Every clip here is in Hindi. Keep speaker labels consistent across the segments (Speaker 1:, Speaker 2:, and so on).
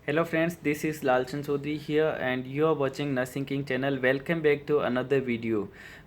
Speaker 1: Hello friends, this is Lalchan Chaudhary here and you are watching Nursing King channel. Welcome back to another video.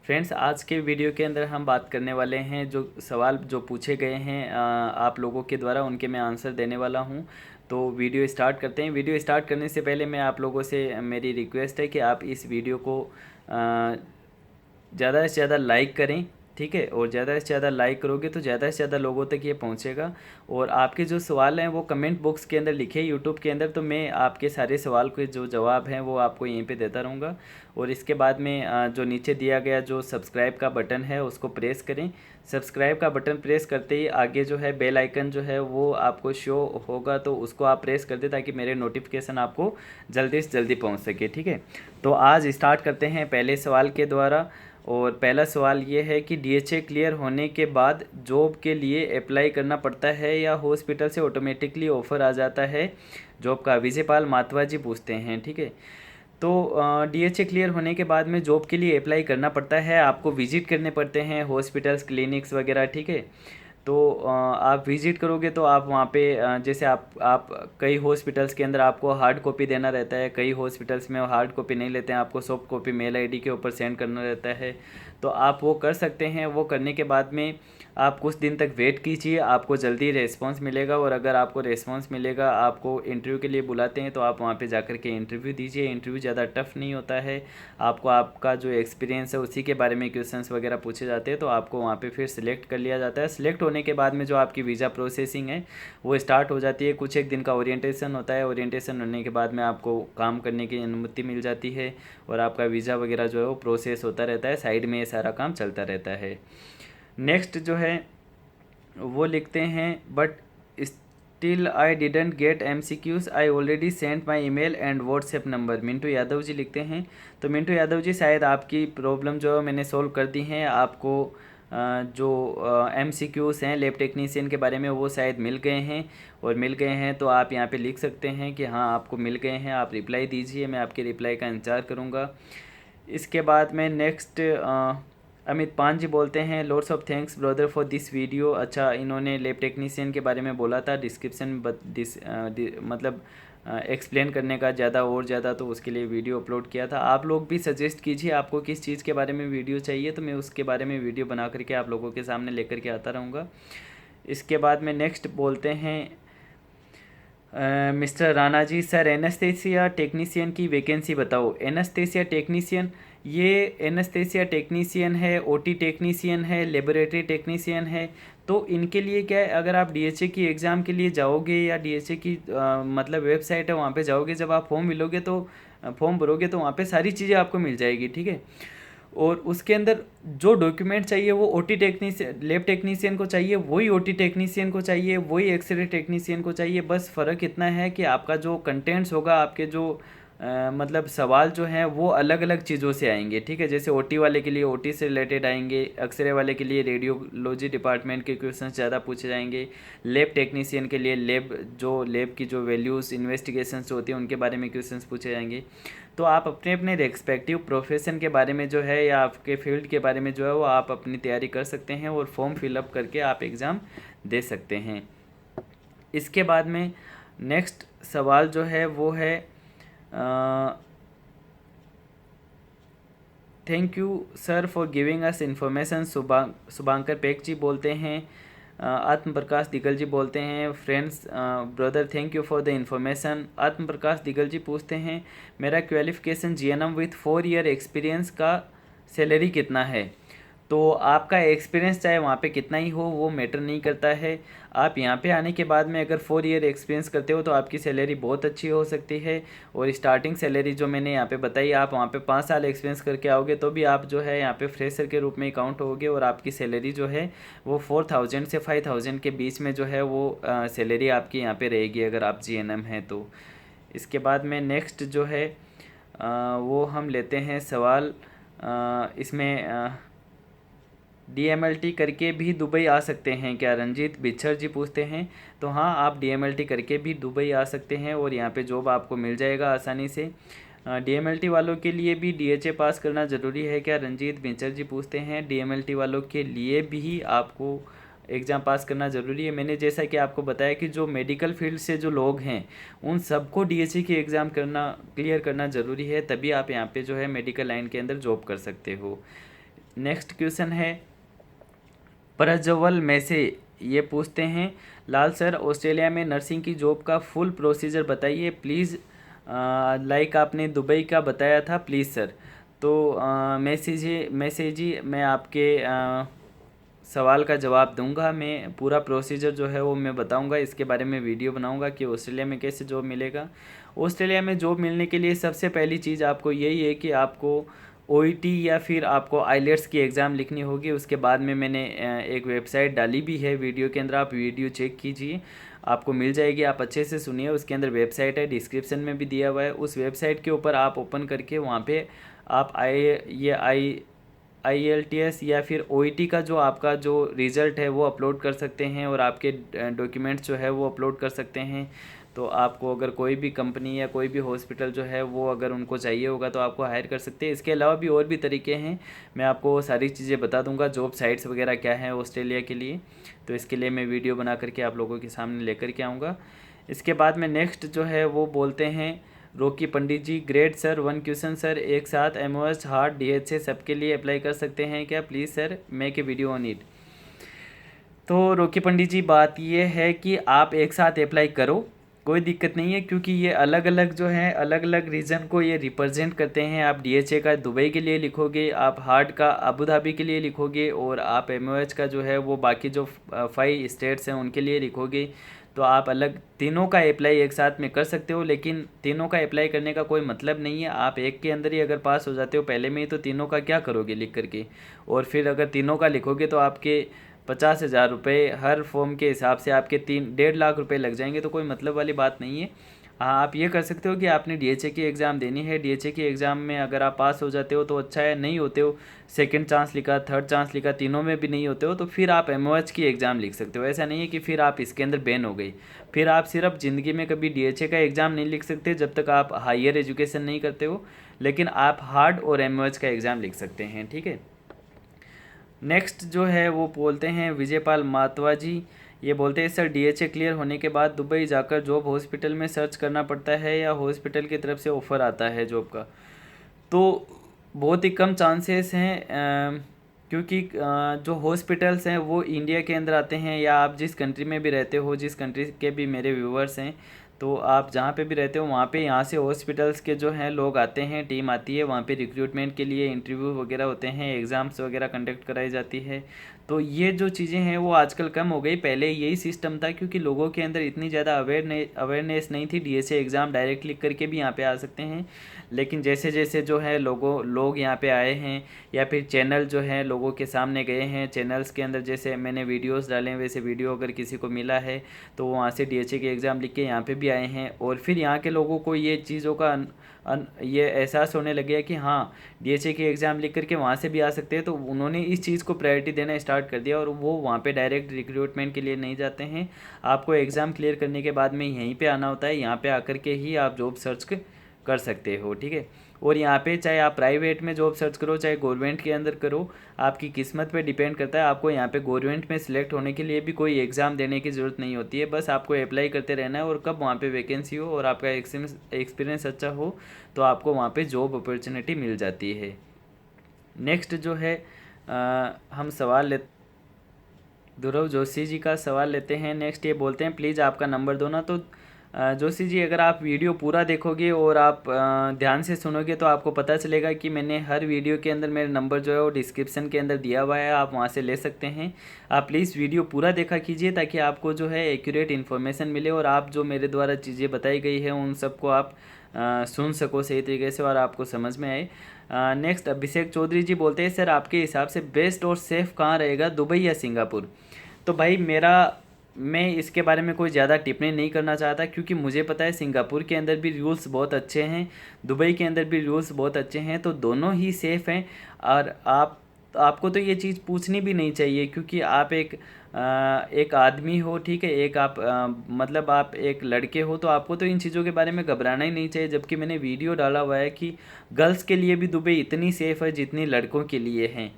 Speaker 1: Friends, आज के वीडियो के अंदर हम बात करने वाले हैं जो सवाल जो पूछे गए हैं आप लोगों के द्वारा, उनके मैं आंसर देने वाला हूं। तो वीडियो स्टार्ट करते हैं। वीडियो स्टार्ट करने से पहले मैं आप लोगों से मेरी रिक्वेस्ट है कि आप इस वीडियो को ज़्यादा से ज़्यादा लाइक करें, ठीक है। और ज़्यादा से ज़्यादा लाइक करोगे तो ज़्यादा से ज़्यादा लोगों तक ये पहुंचेगा। और आपके जो सवाल हैं वो कमेंट बॉक्स के अंदर लिखे यूट्यूब के अंदर, तो मैं आपके सारे सवाल के जो जवाब हैं वो आपको यहीं पे देता रहूँगा। और इसके बाद में जो नीचे दिया गया जो सब्सक्राइब का बटन है उसको प्रेस करें। सब्सक्राइब का बटन प्रेस करते ही आगे जो है बेल आइकन जो है वो आपको शो होगा, तो उसको आप प्रेस कर दें ताकि मेरे नोटिफिकेशन आपको जल्दी से जल्दी पहुँच सके, ठीक है। तो आज स्टार्ट करते हैं पहले सवाल के द्वारा। और पहला सवाल ये है कि डीएचए क्लियर होने के बाद जॉब के लिए अप्लाई करना पड़ता है या हॉस्पिटल से ऑटोमेटिकली ऑफ़र आ जाता है जॉब का? विजयपाल मातवा जी पूछते हैं, ठीक है। तो डीएचए क्लियर होने के बाद में जॉब के लिए अप्लाई करना पड़ता है, आपको विजिट करने पड़ते हैं हॉस्पिटल्स, क्लिनिक्स वगैरह, ठीक है। तो आप विज़िट करोगे तो आप वहाँ पे जैसे आप कई हॉस्पिटल्स के अंदर आपको हार्ड कॉपी देना रहता है, कई हॉस्पिटल्स में हार्ड कॉपी नहीं लेते हैं, आपको सॉफ्ट कॉपी मेल आईडी के ऊपर सेंड करना रहता है। तो आप वो कर सकते हैं। वो करने के बाद में आप कुछ दिन तक वेट कीजिए, आपको जल्दी रिस्पांस मिलेगा। और अगर आपको रिस्पांस मिलेगा, आपको इंटरव्यू के लिए बुलाते हैं तो आप वहाँ पे जाकर के इंटरव्यू दीजिए। इंटरव्यू ज़्यादा टफ नहीं होता है, आपको आपका जो एक्सपीरियंस है उसी के बारे में क्वेश्चंस वगैरह पूछे जाते हैं, तो आपको वहाँ पे फिर सिलेक्ट कर लिया जाता है। सिलेक्ट होने के बाद में जो आपकी वीज़ा प्रोसेसिंग है वो स्टार्ट हो जाती है। कुछ एक दिन का ओरिएंटेशन होता है, ओरिएंटेशन होने के बाद में आपको काम करने की अनुमति मिल जाती है और आपका वीज़ा वगैरह जो है वो प्रोसेस होता रहता है, साइड में ये सारा काम चलता रहता है। नेक्स्ट जो है वो लिखते हैं, but still I didn't get MCQs, I already sent my email and WhatsApp number. Mintu Yadav ji लिखते हैं। तो मिंटू यादव जी, शायद आपकी प्रॉब्लम जो है मैंने सोल्व कर दी है। आपको जो MCQs हैं लैब टेक्नीशियन के बारे में वो शायद मिल गए हैं, और मिल गए हैं तो आप यहाँ पे लिख सकते हैं कि हाँ आपको मिल गए हैं। आप रिप्लाई दीजिए, मैं आपके रिप्लाई का इंतज़ार करूँगा। इसके बाद में नेक्स्ट अमित पान जी बोलते हैं, lots of thanks brother for this video. अच्छा, इन्होंने लैब टेक्नीशियन के बारे में बोला था डिस्क्रिप्शन में, मतलब एक्सप्लेन करने का ज़्यादा और ज़्यादा, तो उसके लिए वीडियो अपलोड किया था। आप लोग भी सजेस्ट कीजिए आपको किस चीज़ के बारे में वीडियो चाहिए, तो मैं उसके बारे में वीडियो बना करके आप लोगों के सामने लेकर के आता रहूँगा। इसके बाद में नेक्स्ट बोलते हैं mister Rana ji, sir anaesthesia technician की वैकेंसी बताओ। एनेस्थेसिया टेक्नीशियन, ये एनेस्थेसिया टेक्नीशियन है, ओटी टेक्नीशियन है, लेबोरेटरी टेक्नीशियन है। तो इनके लिए क्या है, अगर आप डीएचए की एग्ज़ाम के लिए जाओगे या डीएचए की मतलब वेबसाइट है वहाँ पे जाओगे, जब आप फॉर्म मिलोगे तो फॉर्म भरोगे तो वहाँ पे सारी चीज़ें आपको मिल जाएगी, ठीक है। और उसके अंदर जो डॉक्यूमेंट चाहिए वो ओटी टेक्नीशियन लैब टेक्नीशियन को चाहिए, वही ओटी टेक्नीशियन को चाहिए, वही एक्सरे टेक्नीशियन को चाहिए। बस फ़र्क इतना है कि आपका जो कंटेंट्स होगा, आपके जो मतलब सवाल जो हैं वो अलग अलग चीज़ों से आएंगे, ठीक है। जैसे ओटी वाले के लिए ओटी से रिलेटेड आएंगे, एक्सरे वाले के लिए रेडियोलॉजी डिपार्टमेंट के क्वेश्चन ज़्यादा पूछे जाएंगे, लैब टेक्नीशियन के लिए लैब की जो वैल्यूज़ इन्वेस्टिगेशंस होती हैं उनके बारे में क्वेश्चंस पूछे जाएंगे। तो आप अपने अपने रेस्पेक्टिव प्रोफेशन के बारे में जो है या आपके फील्ड के बारे में जो है वो आप अपनी तैयारी कर सकते हैं और फॉर्म फिलअप करके आप एग्ज़ाम दे सकते हैं। इसके बाद में नेक्स्ट सवाल जो है वो है, thank you sir for giving us information. Shubhankar Pek ji बोलते हैं। आत्म प्रकाश दिगल जी बोलते हैं, friends brother thank you for the information. Atma Prakash Digal ji पूछते हैं, मेरा qualification GNM with 4 year experience का सैलरी कितना है? तो आपका एक्सपीरियंस चाहे वहाँ पे कितना ही हो वो मैटर नहीं करता है। आप यहाँ पे आने के बाद में अगर 4 ईयर एक्सपीरियंस करते हो तो आपकी सैलरी बहुत अच्छी हो सकती है। और स्टार्टिंग सैलरी जो मैंने यहाँ पे बताई, आप वहाँ पे 5 साल एक्सपीरियंस करके आओगे तो भी आप जो है यहाँ पे फ्रेशर के रूप में काउंट होगे, और आपकी सैलरी जो है वो 4000 से 5000 के बीच में जो है वो सैलरी आपकी यहाँ पे रहेगी अगर आप GNM हैं तो। इसके बाद में नेक्स्ट जो है वो हम लेते हैं सवाल, इसमें DMLT करके भी दुबई आ सकते हैं क्या? रंजीत बिच्छर जी पूछते हैं। तो हाँ, आप DMLT करके भी दुबई आ सकते हैं और यहाँ पे जॉब आपको मिल जाएगा आसानी से। DMLT वालों के लिए भी DHA पास करना ज़रूरी है क्या? रंजीत बिच्छर जी पूछते हैं। DMLT वालों के लिए भी आपको एग्ज़ाम पास करना ज़रूरी है। मैंने जैसा कि आपको बताया कि जो मेडिकल फील्ड से जो लोग हैं उन सबको डीएससी की एग्ज़ाम क्लियर करना ज़रूरी है, तभी आप यहाँ पे जो है मेडिकल लाइन के अंदर जॉब कर सकते हो। नेक्स्ट क्वेश्चन है प्रज्वल में से, ये पूछते हैं लाल सर ऑस्ट्रेलिया में नर्सिंग की जॉब का फुल प्रोसीजर बताइए प्लीज़। लाइक आपने दुबई का बताया था प्लीज़ सर। तो मैसेज ही मैं आपके सवाल का जवाब दूंगा। मैं पूरा प्रोसीजर जो है वो मैं बताऊंगा, इसके बारे में वीडियो बनाऊंगा कि ऑस्ट्रेलिया में कैसे जॉब मिलेगा। ऑस्ट्रेलिया में जॉब मिलने के लिए सबसे पहली चीज़ आपको यही है कि आपको ओईटी या फिर आपको आइलेट्स की एग्ज़ाम लिखनी होगी। उसके बाद में मैंने एक वेबसाइट डाली भी है वीडियो के अंदर, आप वीडियो चेक कीजिए, आपको मिल जाएगी। आप अच्छे से सुनिए, उसके अंदर वेबसाइट है, डिस्क्रिप्शन में भी दिया हुआ है। उस वेबसाइट के ऊपर आप ओपन करके वहाँ पे आप IELTS या फिर ओईटी का जो आपका जो रिज़ल्ट है वो अपलोड कर सकते हैं और आपके डॉक्यूमेंट्स जो है वो अपलोड कर सकते हैं। तो आपको अगर कोई भी कंपनी या कोई भी हॉस्पिटल जो है वो अगर उनको चाहिए होगा तो आपको हायर कर सकते हैं। इसके अलावा भी और भी तरीके हैं, मैं आपको सारी चीज़ें बता दूंगा, जॉब साइट्स वगैरह क्या है ऑस्ट्रेलिया के लिए। तो इसके लिए मैं वीडियो बना करके आप लोगों के सामने लेकर के आऊँगा। इसके बाद में नेक्स्ट जो है वो बोलते हैं Rocky Pandit ji, great sir, one question sir, एक साथ एमओएस हार्ट डीएचए सबके लिए अप्लाई कर सकते हैं क्या please sir, make a video on it. तो रोकी पंडित जी बात ये है कि आप एक साथ अप्लाई करो, कोई दिक्कत नहीं है, क्योंकि ये अलग अलग जो है अलग अलग रीजन को ये रिप्रेजेंट करते हैं। आप डीएचए का दुबई के लिए लिखोगे, आप हार्ट का अबू धाबी के लिए लिखोगे, और आप एमओएच का जो है वो बाकी जो 5 स्टेट्स हैं उनके लिए लिखोगे। तो आप अलग तीनों का अप्लाई एक साथ में कर सकते हो, लेकिन तीनों का अप्लाई करने का कोई मतलब नहीं है। आप एक के अंदर ही अगर पास हो जाते हो पहले में ही, तो तीनों का क्या करोगे लिख करके। और फिर अगर तीनों का लिखोगे तो आपके 50,000 रुपये हर फॉर्म के हिसाब से आपके 1.5 लाख रुपए लग जाएंगे, तो कोई मतलब वाली बात नहीं है। हाँ, आप ये कर सकते हो कि आपने डीएचए की एग्ज़ाम देनी है, डीएचए की एग्ज़ाम में अगर आप पास हो जाते हो तो अच्छा है, नहीं होते हो, सेकंड चांस लिखा, थर्ड चांस लिखा, तीनों में भी नहीं होते हो, तो फिर आप एमओएच की एग्ज़ाम लिख सकते हो। ऐसा नहीं है कि फिर आप इसके अंदर बैन हो गई, फिर आप सिर्फ ज़िंदगी में कभी डीएचए का एग्ज़ाम नहीं लिख सकते जब तक आप हायर एजुकेशन नहीं करते हो, लेकिन आप हार्ड और एमओएच का एग्ज़ाम लिख सकते हैं, ठीक है। नेक्स्ट जो है वो बोलते हैं विजयपाल मातवा जी, ये बोलते हैं सर डीएचए क्लियर होने के बाद दुबई जाकर जॉब हॉस्पिटल में सर्च करना पड़ता है या हॉस्पिटल की तरफ से ऑफ़र आता है जॉब का। तो बहुत ही कम चांसेस हैं, क्योंकि जो हॉस्पिटल्स हैं वो इंडिया के अंदर आते हैं, या आप जिस कंट्री में भी रहते हो, जिस कंट्री के भी मेरे व्यूवर्स हैं, तो आप जहाँ पे भी रहते हो वहाँ पे यहाँ से हॉस्पिटल्स के जो हैं लोग आते हैं, टीम आती है वहाँ पे रिक्रूटमेंट के लिए, इंटरव्यू वगैरह होते हैं, एग्ज़ाम्स वगैरह कंडक्ट कराई जाती है। तो ये जो चीज़ें हैं वो आजकल कम हो गई, पहले यही सिस्टम था, क्योंकि लोगों के अंदर इतनी ज़्यादा अवेयरनेस नहीं थी, डीएसए एग्ज़ाम डायरेक्ट क्लिक करके भी यहाँ पे आ सकते हैं। लेकिन जैसे जैसे जो है लोग यहाँ पे आए हैं, या फिर चैनल जो है लोगों के सामने गए हैं, चैनल्स के अंदर जैसे मैंने वीडियोस डाले हैं, वैसे वीडियो अगर किसी को मिला है तो वो वहाँ से डीएचए के एग्ज़ाम लिख के यहाँ पे भी आए हैं, और फिर यहाँ के लोगों को ये चीज़ों का ये एहसास होने लग गया कि हाँ डीएचए की एग्ज़ाम लिख करके वहाँ से भी आ सकते हैं, तो उन्होंने इस चीज़ को प्रायोरिटी देना स्टार्ट कर दिया, और वो वहाँ पे डायरेक्ट रिक्रूटमेंट के लिए नहीं जाते हैं। आपको एग्ज़ाम क्लियर करने के बाद में यहीं पे आना होता है, यहाँ पे आकर के ही आप जॉब सर्च कर सकते हो, ठीक है। और यहाँ पे चाहे आप प्राइवेट में जॉब सर्च करो चाहे गवर्नमेंट के अंदर करो, आपकी किस्मत पे डिपेंड करता है। आपको यहाँ पे गवर्नमेंट में सिलेक्ट होने के लिए भी कोई एग्ज़ाम देने की ज़रूरत नहीं होती है, बस आपको अप्लाई करते रहना है, और कब वहाँ पे वैकेंसी हो और आपका एक्सपीरियंस अच्छा हो तो आपको वहाँ पे जॉब अपॉर्चुनिटी मिल जाती है। नेक्स्ट जो है हम सवाल ले ध्रुव जोशी जी का सवाल लेते हैं। नेक्स्ट ये बोलते हैं प्लीज़ आपका नंबर दो ना। तो जोशी जी, अगर आप वीडियो पूरा देखोगे और आप ध्यान से सुनोगे तो आपको पता चलेगा कि मैंने हर वीडियो के अंदर मेरा नंबर जो है वो डिस्क्रिप्शन के अंदर दिया हुआ है, आप वहाँ से ले सकते हैं। आप प्लीज़ वीडियो पूरा देखा कीजिए ताकि आपको जो है एक्यूरेट इन्फॉर्मेशन मिले, और आप जो मेरे द्वारा चीज़ें बताई गई है उन सबको आप सुन सको सही तरीके से और आपको समझ में आए। नेक्स्ट अभिषेक चौधरी जी बोलते हैं सर आपके हिसाब से बेस्ट और सेफ़ कहाँ रहेगा, दुबई या सिंगापुर। तो भाई मैं इसके बारे में कोई ज़्यादा टिप्पणी नहीं करना चाहता, क्योंकि मुझे पता है सिंगापुर के अंदर भी रूल्स बहुत अच्छे हैं, दुबई के अंदर भी रूल्स बहुत अच्छे हैं, तो दोनों ही सेफ़ हैं। और आपको तो ये चीज़ पूछनी भी नहीं चाहिए, क्योंकि आप एक आदमी हो, ठीक है, एक आप मतलब आप एक लड़के हो, तो आपको तो इन चीज़ों के बारे में घबराना ही नहीं चाहिए। जबकि मैंने वीडियो डाला हुआ है कि गर्ल्स के लिए भी दुबई इतनी सेफ़ है जितनी लड़कों के लिए हैं।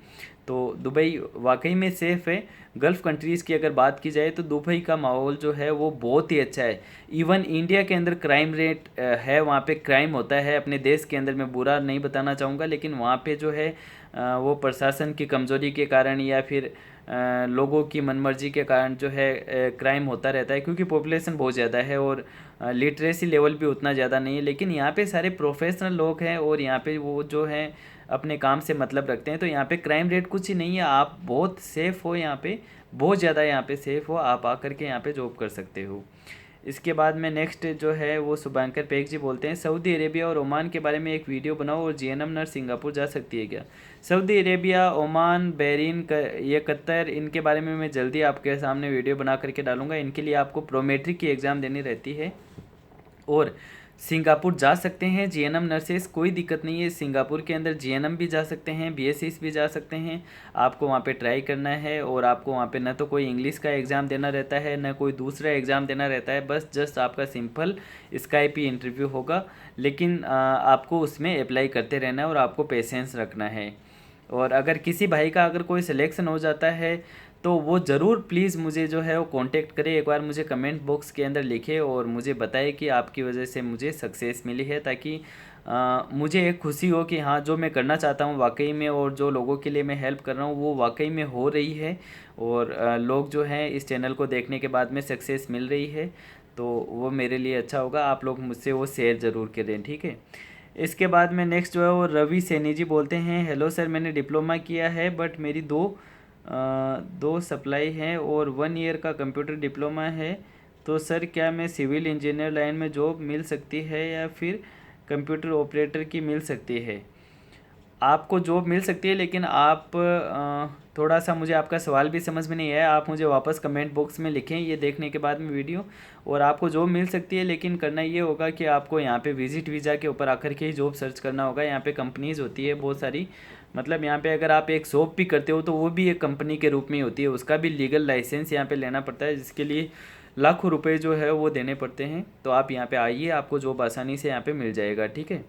Speaker 1: तो दुबई वाकई में सेफ़ है। गल्फ़ कंट्रीज़ की अगर बात की जाए तो दुबई का माहौल जो है वो बहुत ही अच्छा है। इवन इंडिया के अंदर क्राइम रेट है, वहाँ पे क्राइम होता है अपने देश के अंदर, मैं बुरा नहीं बताना चाहूँगा, लेकिन वहाँ पे जो है वो प्रशासन की कमज़ोरी के कारण या फिर लोगों की मनमर्जी के कारण जो है क्राइम होता रहता है, क्योंकि पॉपुलेशन बहुत ज़्यादा है और लिटरेसी लेवल भी उतना ज़्यादा नहीं है। लेकिन यहाँ पे सारे प्रोफेशनल लोग हैं और यहाँ पे वो जो हैं अपने काम से मतलब रखते हैं, तो यहाँ पे क्राइम रेट कुछ ही नहीं है। आप बहुत सेफ़ हो यहाँ पे, बहुत ज़्यादा यहाँ पे सेफ़ हो, आप आकर के यहाँ पे जॉब कर सकते हो। इसके बाद में नेक्स्ट जो है वो शुभांकर पेक जी बोलते हैं, सऊदी अरेबिया और ओमान के बारे में एक वीडियो बनाओ और जीएनएम नर्स सिंगापुर जा सकती है क्या? सऊदी अरेबिया, ओमान, बहरीन, ये कतर, इनके बारे में मैं जल्दी आपके सामने वीडियो बना करके डालूंगा। इनके लिए आपको प्रोमेट्रिक की एग्ज़ाम देनी रहती है और सिंगापुर जा सकते हैं जीएनएम नर्सेस, कोई दिक्कत नहीं है। सिंगापुर के अंदर जीएनएम भी जा सकते हैं, बीएसएस भी जा सकते हैं। आपको वहाँ पे ट्राई करना है और आपको वहाँ पे न तो कोई इंग्लिश का एग्ज़ाम देना रहता है, न कोई दूसरा एग्ज़ाम देना रहता है, बस जस्ट आपका सिंपल स्काइप ही इंटरव्यू होगा। लेकिन आपको उसमें अप्लाई करते रहना है और आपको पेशेंस रखना है। और अगर किसी भाई का अगर कोई सिलेक्शन हो जाता है तो वो ज़रूर प्लीज़ मुझे जो है वो कांटेक्ट करें, एक बार मुझे कमेंट बॉक्स के अंदर लिखे और मुझे बताए कि आपकी वजह से मुझे सक्सेस मिली है, ताकि मुझे एक खुशी हो कि हाँ जो मैं करना चाहता हूँ वाकई में और जो लोगों के लिए मैं हेल्प कर रहा हूँ वो वाकई में हो रही है और लोग जो हैं इस चैनल को देखने के बाद में सक्सेस मिल रही है, तो वो मेरे लिए अच्छा होगा। आप लोग मुझसे वो शेयर ज़रूर करें, ठीक है। इसके बाद में नेक्स्ट जो है वो रवि सैनी जी बोलते हैं, हेलो सर, मैंने डिप्लोमा किया है बट मेरी दो सप्लाई हैं और 1 ईयर का कंप्यूटर डिप्लोमा है, तो सर क्या मैं सिविल इंजीनियर लाइन में जॉब मिल सकती है या फिर कंप्यूटर ऑपरेटर की मिल सकती है? आपको जॉब मिल सकती है, लेकिन आप थोड़ा सा, मुझे आपका सवाल भी समझ में नहीं आया, आप मुझे वापस कमेंट बॉक्स में लिखें ये देखने के बाद में वीडियो। और आपको जॉब मिल सकती है, लेकिन करना ये होगा कि आपको यहाँ पे विजिट वीज़ा के ऊपर आकर के ही जॉब सर्च करना होगा। यहाँ पे कंपनीज़ होती है बहुत सारी, मतलब यहाँ पे अगर आप एक शॉप भी करते हो तो वो भी एक कंपनी के रूप में ही होती है, उसका भी लीगल लाइसेंस यहाँ पर लेना पड़ता है, जिसके लिए लाखों रुपये जो है वो देने पड़ते हैं। तो आप यहाँ पर आइए, आपको जॉब आसानी से यहाँ पर मिल जाएगा, ठीक है।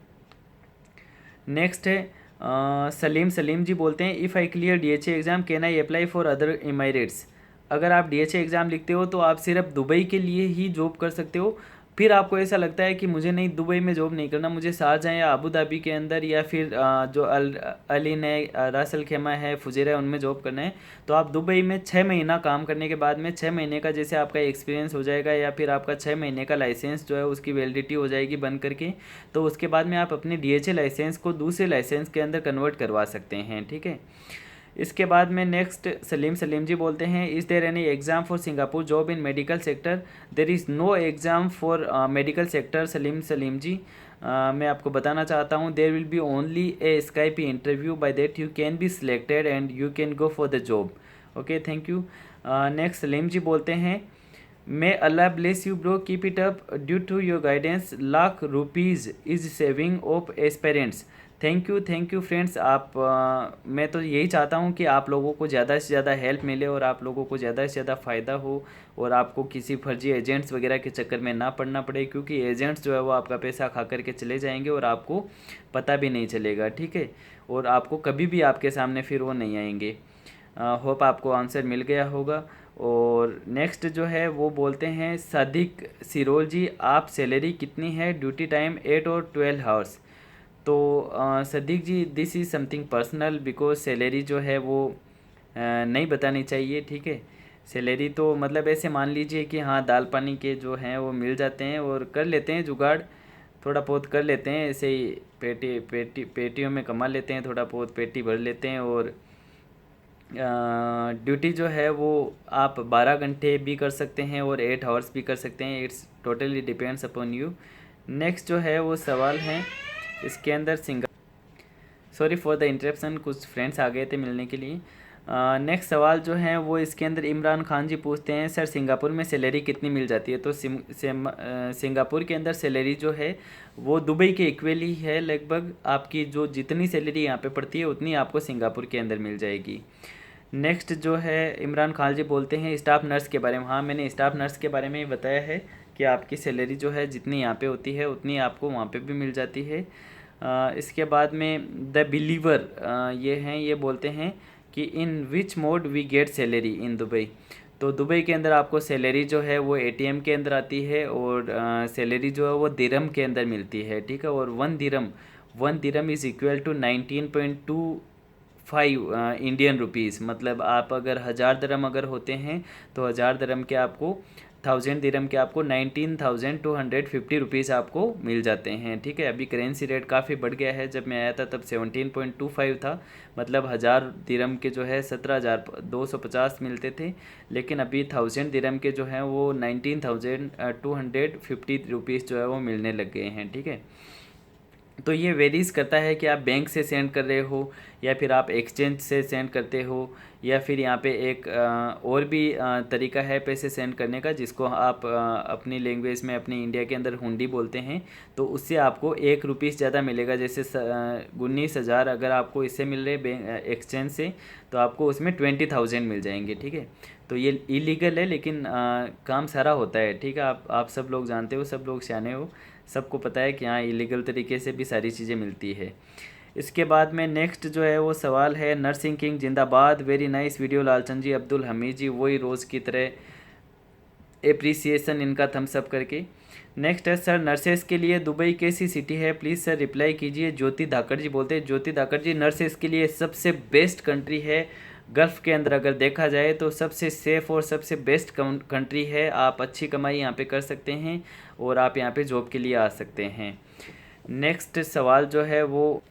Speaker 1: नेक्स्ट है सलीम जी बोलते हैं, if I clear DHA exam can I apply for other Emirates? अगर आप डीएचए एग्ज़ाम लिखते हो तो आप सिर्फ दुबई के लिए ही जॉब कर सकते हो। फिर आपको ऐसा लगता है कि मुझे नहीं, दुबई में जॉब नहीं करना, मुझे शारजाह या अबू धाबी के अंदर या फिर जो अलीन है, रास अल खेमा है, फुजैरा है, उनमें जॉब करना है, तो आप दुबई में 6 महीना काम करने के बाद में 6 महीने का जैसे आपका एक्सपीरियंस हो जाएगा या फिर आपका 6 महीने का लाइसेंस जो है उसकी वैलिडिटी हो जाएगी बन करके, तो उसके बाद में आप अपने डीएचए लाइसेंस को दूसरे लाइसेंस के अंदर कन्वर्ट करवा सकते हैं, ठीक है। इसके बाद में नेक्स्ट सलीम जी बोलते हैं, is there any exam for Singapore job in medical sector? There is no exam for medical sector Salim ji. मैं आपको बताना चाहता हूँ, there will be only a Skype interview, by that you can be selected and you can go for the job. Okay, thank you. Next Salim ji बोलते हैं, may Allah bless you bro, keep it up, due to your guidance lakh rupees is saving of aspirants. Thank you friends. आप मैं तो यही चाहता हूँ कि आप लोगों को ज़्यादा से ज़्यादा हेल्प मिले और आप लोगों को ज़्यादा से ज़्यादा फ़ायदा हो और आपको किसी फर्जी एजेंट्स वगैरह के चक्कर में ना पड़ना पड़े, क्योंकि एजेंट्स जो है वो आपका पैसा खा करके चले जाएंगे और आपको पता भी नहीं चलेगा, ठीक है, और आपको कभी भी आपके सामने फिर वो नहीं आएंगे। होप आपको आंसर मिल गया होगा। और नेक्स्ट जो है वो बोलते हैं, सादिक सिरोल जी, आप सैलरी कितनी है, ड्यूटी टाइम 8 और 12 आवर्स? तो Sadiq ji, this is something personal, because salary जो है वो नहीं बतानी चाहिए, ठीक है। सैलरी तो मतलब ऐसे मान लीजिए कि हाँ दाल पानी के जो हैं वो मिल जाते हैं और कर लेते हैं जुगाड़, थोड़ा बहुत कर लेते हैं, ऐसे ही पेटियों में कमा लेते हैं, थोड़ा बहुत पेटी भर लेते हैं। और ड्यूटी जो है वो आप 12 घंटे भी कर सकते हैं और 8 आवर्स भी कर सकते हैं, it's totally depends upon you. Next जो है वो सवाल है इसके अंदर सॉरी फॉर द इंटरप्शन, कुछ फ्रेंड्स आ गए थे मिलने के लिए। नेक्स्ट सवाल जो है वो इसके अंदर इमरान खान जी पूछते हैं, सर सिंगापुर में सैलरी कितनी मिल जाती है? तो सिंगापुर के अंदर सैलरी जो है वो दुबई के इक्वली है लगभग, आपकी जो जितनी सैलरी यहाँ पे पड़ती है उतनी आपको सिंगापुर के अंदर मिल जाएगी। नेक्स्ट जो है इमरान खान जी बोलते हैं स्टाफ नर्स के बारे में। हाँ, मैंने स्टाफ नर्स के बारे में ही बताया है कि आपकी सैलरी जो है जितनी यहाँ पे होती है उतनी आपको वहाँ पे भी मिल जाती है। इसके बाद में द बिलीवर ये हैं, ये बोलते हैं कि in which mode we get salary in Dubai. तो दुबई के अंदर आपको सैलरी जो है वो एटीएम के अंदर आती है, और सैलरी जो है वो दिरहम के अंदर मिलती है, ठीक है। और 1 dirham is equal to 19.25 Indian rupees. मतलब आप अगर 1000 दिरहम अगर होते हैं तो 1000 दिरहम के आपको 1000 दिरहम के आपको 19,250 रुपीज़ आपको मिल जाते हैं, ठीक है। अभी करेंसी रेट काफ़ी बढ़ गया है, जब मैं आया था तब 17.25 था, मतलब 1000 दिरहम के जो है 17,250 मिलते थे। लेकिन अभी 1000 दिरहम के जो हैं वो 19,250 रुपीज़ जो है वो मिलने लग गए हैं, ठीक है। तो ये वेरीज करता है कि आप बैंक से सेंड कर रहे हो या फिर आप एक्सचेंज से सेंड करते हो, या फिर यहाँ पे एक और भी तरीका है पैसे सेंड करने का, जिसको आप अपनी लैंग्वेज में अपनी इंडिया के अंदर हुंडी बोलते हैं। तो उससे आपको 1 रुपीस ज़्यादा मिलेगा, जैसे 19,000 अगर आपको इससे मिल रहे बैंक एक्सचेंज से, तो आपको उसमें 20,000 मिल जाएंगे, ठीक है। तो ये इलीगल है, लेकिन काम सारा होता है, ठीक है। आप सब लोग जानते हो, सब लोग सियाने हो, सबको पता है कि हाँ इलीगल तरीके से भी सारी चीज़ें मिलती है। इसके बाद में नेक्स्ट जो है वो सवाल है, नर्सिंग किंग जिंदाबाद, वेरी नाइस वीडियो लालचंद जी, अब्दुल हमीद जी, वही रोज़ की तरह एप्रिसिएशन इनका थम्स अप करके। नेक्स्ट है, सर नर्सेस के लिए दुबई कैसी सिटी है, प्लीज़ सर रिप्लाई कीजिए। ज्योति धाकड़ जी बोलते हैं, ज्योति धाकड़ जी नर्सेस के लिए सबसे बेस्ट कंट्री है गल्फ़ के अंदर, अगर देखा जाए तो सबसे सेफ़ और सबसे बेस्ट कंट्री है। आप अच्छी कमाई यहाँ पे कर सकते हैं और आप यहाँ पे जॉब के लिए आ सकते हैं। नेक्स्ट सवाल जो है वो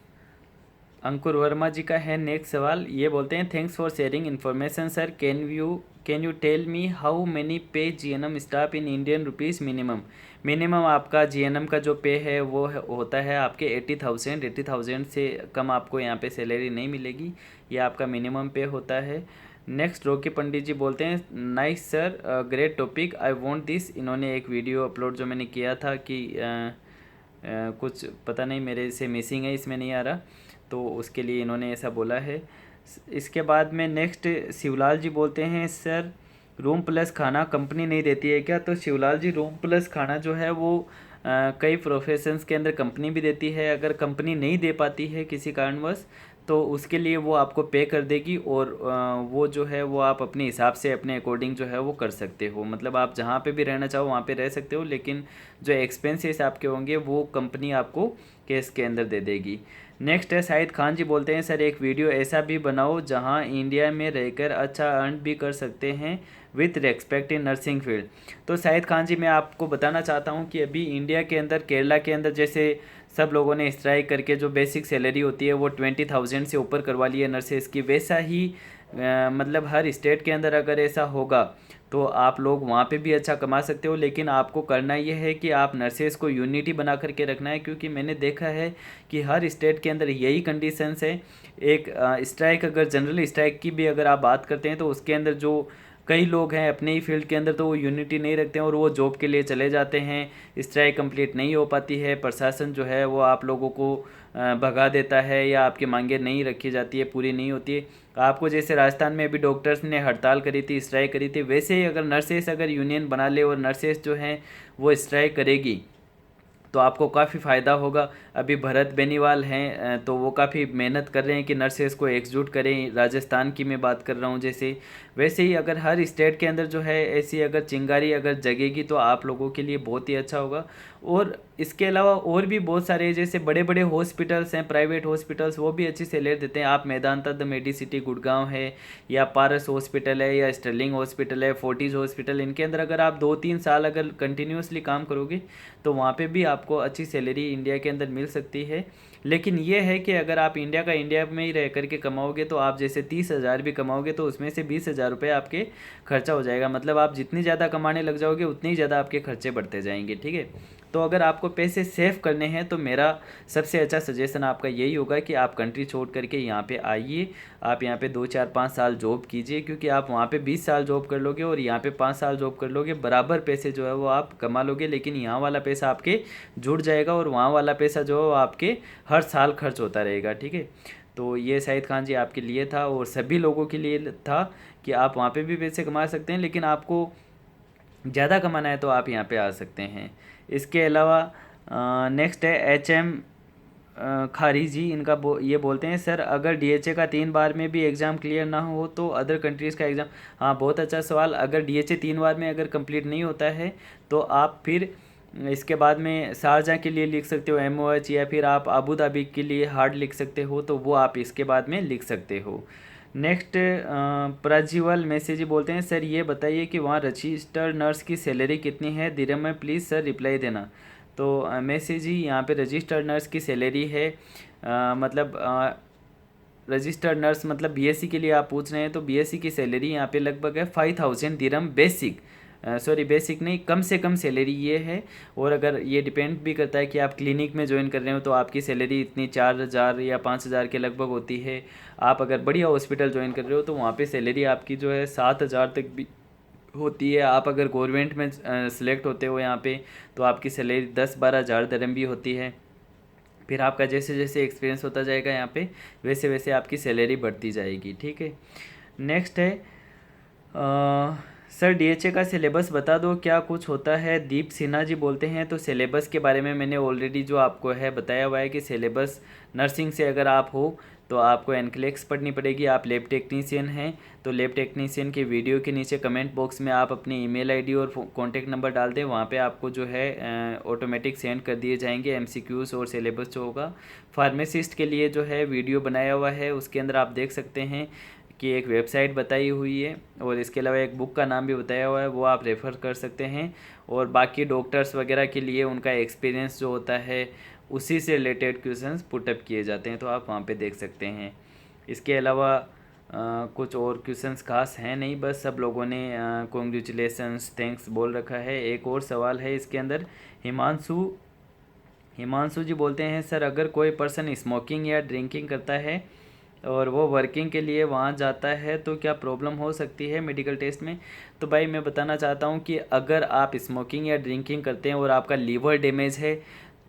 Speaker 1: अंकुर वर्मा जी का है। नेक्स्ट सवाल ये बोलते हैं, thanks for sharing information sir, can you tell me how many pay GNM staff in Indian rupees minimum आपका जीएनएम का जो पे है वो होता है आपके 80,000 से कम आपको यहाँ पे सैलरी नहीं मिलेगी, ये आपका मिनिमम पे होता है। नेक्स्ट रोकी पंडित जी बोलते हैं, nice sir, great topic, I want this. इन्होंने एक वीडियो अपलोड जो मैंने किया था कि कुछ पता नहीं मेरे से मिसिंग है, इसमें नहीं आ रहा, तो उसके लिए इन्होंने ऐसा बोला है। इसके बाद में नेक्स्ट शिवलाल जी बोलते हैं, सर रूम प्लस खाना कंपनी नहीं देती है क्या? तो शिवलाल जी रूम प्लस खाना जो है वो कई प्रोफेशंस के अंदर कंपनी भी देती है। अगर कंपनी नहीं दे पाती है किसी कारणवश, तो उसके लिए वो आपको पे कर देगी, और वो जो है वो आप अपने हिसाब से अपने अकॉर्डिंग जो है वो कर सकते हो। मतलब आप जहाँ पे भी रहना चाहो वहाँ पे रह सकते हो, लेकिन जो एक्सपेंसेस आपके होंगे वो कंपनी आपको कैश के अंदर दे देगी। नेक्स्ट है शाहिद खान जी बोलते हैं, सर एक वीडियो ऐसा भी बनाओ जहां इंडिया में रहकर अच्छा अर्न भी कर सकते हैं with respect in nursing field. तो शाहिद खान जी मैं आपको बताना चाहता हूं कि अभी इंडिया के अंदर केरला के अंदर जैसे सब लोगों ने स्ट्राइक करके जो बेसिक सैलरी होती है वो 20,000 से ऊपर करवा ली है नर्सेस की, वैसा ही मतलब हर स्टेट के अंदर अगर ऐसा होगा तो आप लोग वहाँ पे भी अच्छा कमा सकते हो। लेकिन आपको करना ये है कि आप नर्सेस को यूनिटी बना करके रखना है, क्योंकि मैंने देखा है कि हर स्टेट के अंदर यही कंडीशंस है। एक स्ट्राइक, अगर जनरल स्ट्राइक की भी अगर आप बात करते हैं तो उसके अंदर जो कई लोग हैं अपने ही फील्ड के अंदर तो वो यूनिटी नहीं रखते हैं और वो जॉब के लिए चले जाते हैं। स्ट्राइक कंप्लीट नहीं हो पाती है, प्रशासन जो है वो आप लोगों को भगा देता है या आपकी मांगें नहीं रखी जाती है, पूरी नहीं होती है। आपको जैसे राजस्थान में अभी डॉक्टर्स ने हड़ताल करी थी, स्ट्राइक करी थी, वैसे ही अगर नर्सेस अगर यूनियन बना ले और नर्सेस जो हैं वो स्ट्राइक करेगी तो आपको काफ़ी फ़ायदा होगा। अभी भरत बेनीवाल हैं तो वो काफ़ी मेहनत कर रहे हैं कि नर्सेस को एकजुट करें। राजस्थान की मैं बात कर रहा हूँ जैसे, वैसे ही अगर हर स्टेट के अंदर जो है ऐसी अगर चिंगारी अगर जगेगी तो आप लोगों के लिए बहुत ही अच्छा होगा। और इसके अलावा और भी बहुत सारे जैसे बड़े बड़े हॉस्पिटल्स हैं, प्राइवेट हॉस्पिटल्स, वो भी अच्छी सैलरी देते हैं। आप मेदांता द मेडिसिटी गुड़गांव है, या पारस हॉस्पिटल है, या स्टर्लिंग हॉस्पिटल है, फोर्टिज हॉस्पिटल, इनके अंदर अगर आप 2-3 साल अगर कंटिन्यूसली काम करोगे तो वहाँ पे भी आपको अच्छी सैलरी इंडिया के अंदर मिल सकती है। लेकिन ये है कि अगर आप इंडिया में ही रह करके कमाओगे तो आप जैसे 30,000 भी कमाओगे तो उसमें से 20,000 रुपये आपके खर्चा हो जाएगा। मतलब आप जितनी ज़्यादा कमाने लग जाओगे उतनी ही ज़्यादा आपके खर्चे बढ़ते जाएंगे, ठीक है। तो अगर आपको पैसे सेव करने हैं तो मेरा सबसे अच्छा सजेशन आपका यही होगा कि आप कंट्री छोड़ करके यहाँ पे आइए, आप यहाँ पे 2-4-5 साल जॉब कीजिए, क्योंकि आप वहाँ पे 20 साल जॉब कर लोगे और यहाँ पे 5 साल जॉब कर लोगे, बराबर पैसे जो है वो आप कमा लोगे। लेकिन यहाँ वाला पैसा आपके जुड़ जाएगा और वहाँ वाला पैसा जो है वो आपके हर साल खर्च होता रहेगा, ठीक है। तो ये शाहिद खान जी आपके लिए था और सभी लोगों के लिए था कि आप वहाँ पे भी पैसे कमा सकते हैं, लेकिन आपको ज़्यादा कमाना है तो आप यहाँ पे आ सकते हैं। इसके अलावा नेक्स्ट है खारी जी इनका ये बोलते हैं, सर अगर डीएचए का 3 बार में भी एग्ज़ाम क्लियर ना हो तो अदर कंट्रीज़ का एग्ज़ाम। हाँ, बहुत अच्छा सवाल। अगर डीएचए 3 बार में अगर कंप्लीट नहीं होता है तो आप फिर इसके बाद में शारजा के लिए लिख सकते हो एमओएच, या फिर आप अबू धाबी के लिए हार्ड लिख सकते हो, तो वो आप इसके बाद में लिख सकते हो। नेक्स्ट प्रज्वल मैसेज जी बोलते हैं, सर ये बताइए कि वहाँ रजिस्टर्ड नर्स की सैलरी कितनी है दिरहम में, प्लीज़ सर रिप्लाई देना। तो मैसेज जी यहाँ पे रजिस्टर्ड नर्स की सैलरी है मतलब रजिस्टर्ड नर्स मतलब बीएससी के लिए आप पूछ रहे हैं, तो बीएससी की सैलरी यहाँ पे लगभग है 5000 दिरहम बेसिक, सॉरी बेसिक नहीं, कम से कम सैलरी ये है। और अगर ये डिपेंड भी करता है कि आप क्लिनिक में ज्वाइन कर रहे हो तो आपकी सैलरी इतनी 4000 या 5000 के लगभग होती है। आप अगर बढ़िया हॉस्पिटल ज्वाइन कर रहे हो तो वहाँ पे सैलरी आपकी जो है 7000 तक भी होती है। आप अगर गवर्नमेंट में सिलेक्ट होते हो यहाँ पे तो आपकी सैलरी 10-12 हज़ार दिरहम भी होती है। फिर आपका जैसे जैसे एक्सपीरियंस होता जाएगा यहाँ पे वैसे वैसे आपकी सैलरी बढ़ती जाएगी, ठीक है। नेक्स्ट है सर डीएचए का सिलेबस बता दो क्या कुछ होता है, दीप सिन्हा जी बोलते हैं। तो सिलेबस के बारे में मैंने ऑलरेडी जो आपको है बताया हुआ है कि सिलेबस नर्सिंग से अगर आप हो तो आपको एनक्लेक्स पढ़नी पड़ेगी। आप लैब टेक्नीशियन हैं तो लैब टेक्नीशियन के वीडियो के नीचे कमेंट बॉक्स में आप अपनी ईमेल आईडी और कॉन्टैक्ट नंबर डाल दें, वहाँ पे आपको जो है ऑटोमेटिक सेंड कर दिए जाएंगे एमसीक्यूज़ और सिलेबस जो होगा। फार्मासिस्ट के लिए जो है वीडियो बनाया हुआ है, उसके अंदर आप देख सकते हैं कि एक वेबसाइट बताई हुई है और इसके अलावा एक बुक का नाम भी बताया हुआ है, वो आप रेफ़र कर सकते हैं। और बाकी डॉक्टर्स वगैरह के लिए उनका एक्सपीरियंस जो होता है उसी से रिलेटेड क्वेश्चंस पुटअप किए जाते हैं, तो आप वहाँ पे देख सकते हैं। इसके अलावा कुछ और क्वेश्चंस खास हैं नहीं, बस सब लोगों ने कॉन्ग्रेचुलेसन्स थैंक्स बोल रखा है। एक और सवाल है इसके अंदर, हिमांशु जी बोलते हैं, सर अगर कोई पर्सन स्मोकिंग या ड्रिंकिंग करता है और वो वर्किंग के लिए वहाँ जाता है तो क्या प्रॉब्लम हो सकती है मेडिकल टेस्ट में। तो भाई मैं बताना चाहता हूँ कि अगर आप स्मोकिंग या ड्रिंकिंग करते हैं और आपका लीवर डैमेज है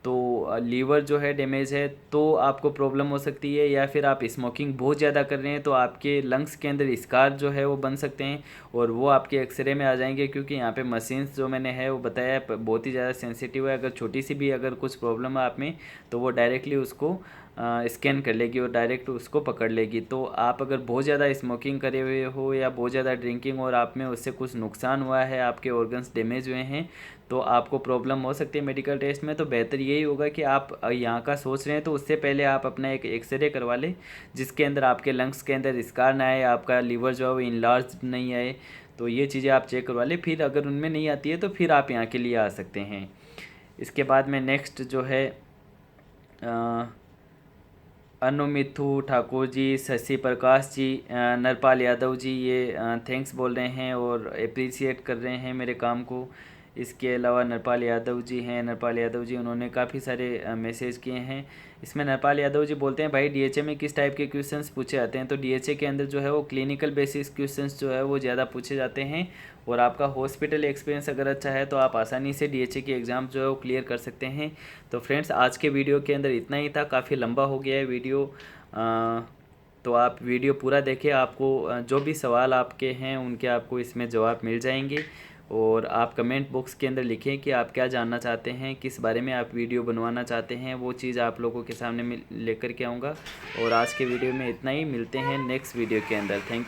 Speaker 1: तो लीवर जो है डैमेज है तो आपको प्रॉब्लम हो सकती है, या फिर आप स्मोकिंग बहुत ज़्यादा कर रहे हैं तो आपके लंग्स के अंदर स्कार जो है वो बन सकते हैं और वो आपके एक्सरे में आ जाएंगे, क्योंकि यहाँ पे मशीन्स जो मैंने है वो बताया है बहुत ही ज़्यादा सेंसिटिव है। अगर छोटी सी भी अगर कुछ प्रॉब्लम है आप में तो वो डायरेक्टली उसको स्कैन कर लेगी और डायरेक्ट उसको पकड़ लेगी। तो आप अगर बहुत ज़्यादा स्मोकिंग करे हुए हो या बहुत ज़्यादा ड्रिंकिंग और आप में उससे कुछ नुकसान हुआ है, आपके ऑर्गन्स डैमेज हुए हैं, तो आपको प्रॉब्लम हो सकती है मेडिकल टेस्ट में। तो बेहतर यही होगा कि आप यहाँ का सोच रहे हैं तो उससे पहले आप अपना एक एक्सरे करवा लें जिसके अंदर आपके लंग्स के अंदर स्कार ना आए, आपका लीवर जो है वो इनलार्ज नहीं आए। तो ये चीज़ें आप चेक करवा लें, फिर अगर उनमें नहीं आती है तो फिर आप यहाँ के लिए आ सकते हैं। इसके बाद में नेक्स्ट जो है अनुमिथु ठाकुर जी, शशि प्रकाश जी, नरपाल यादव जी, ये थैंक्स बोल रहे हैं और अप्रिशिएट कर रहे हैं मेरे काम को। इसके अलावा नरपाल यादव जी हैं, नरपाल यादव जी उन्होंने काफ़ी सारे मैसेज किए हैं। इसमें नरपाल यादव जी बोलते हैं, भाई डीएचए में किस टाइप के क्वेश्चंस पूछे जाते हैं। तो डीएचए के अंदर जो है वो क्लिनिकल बेसिस क्वेश्चंस जो है वो ज़्यादा पूछे जाते हैं और आपका हॉस्पिटल एक्सपीरियंस अगर अच्छा है तो आप आसानी से डीएचए की एग्ज़ाम जो है वो क्लियर कर सकते हैं। तो फ्रेंड्स आज के वीडियो के अंदर इतना ही था, काफ़ी लंबा हो गया है वीडियो। तो आप वीडियो पूरा देखें, आपको जो भी सवाल आपके हैं उनके आपको इसमें जवाब मिल जाएंगे। और आप कमेंट बॉक्स के अंदर लिखें कि आप क्या जानना चाहते हैं, किस बारे में आप वीडियो बनवाना चाहते हैं, वो चीज़ आप लोगों के सामने लेकर के आऊँगा। और आज के वीडियो में इतना ही, मिलते हैं नेक्स्ट वीडियो के अंदर। थैंक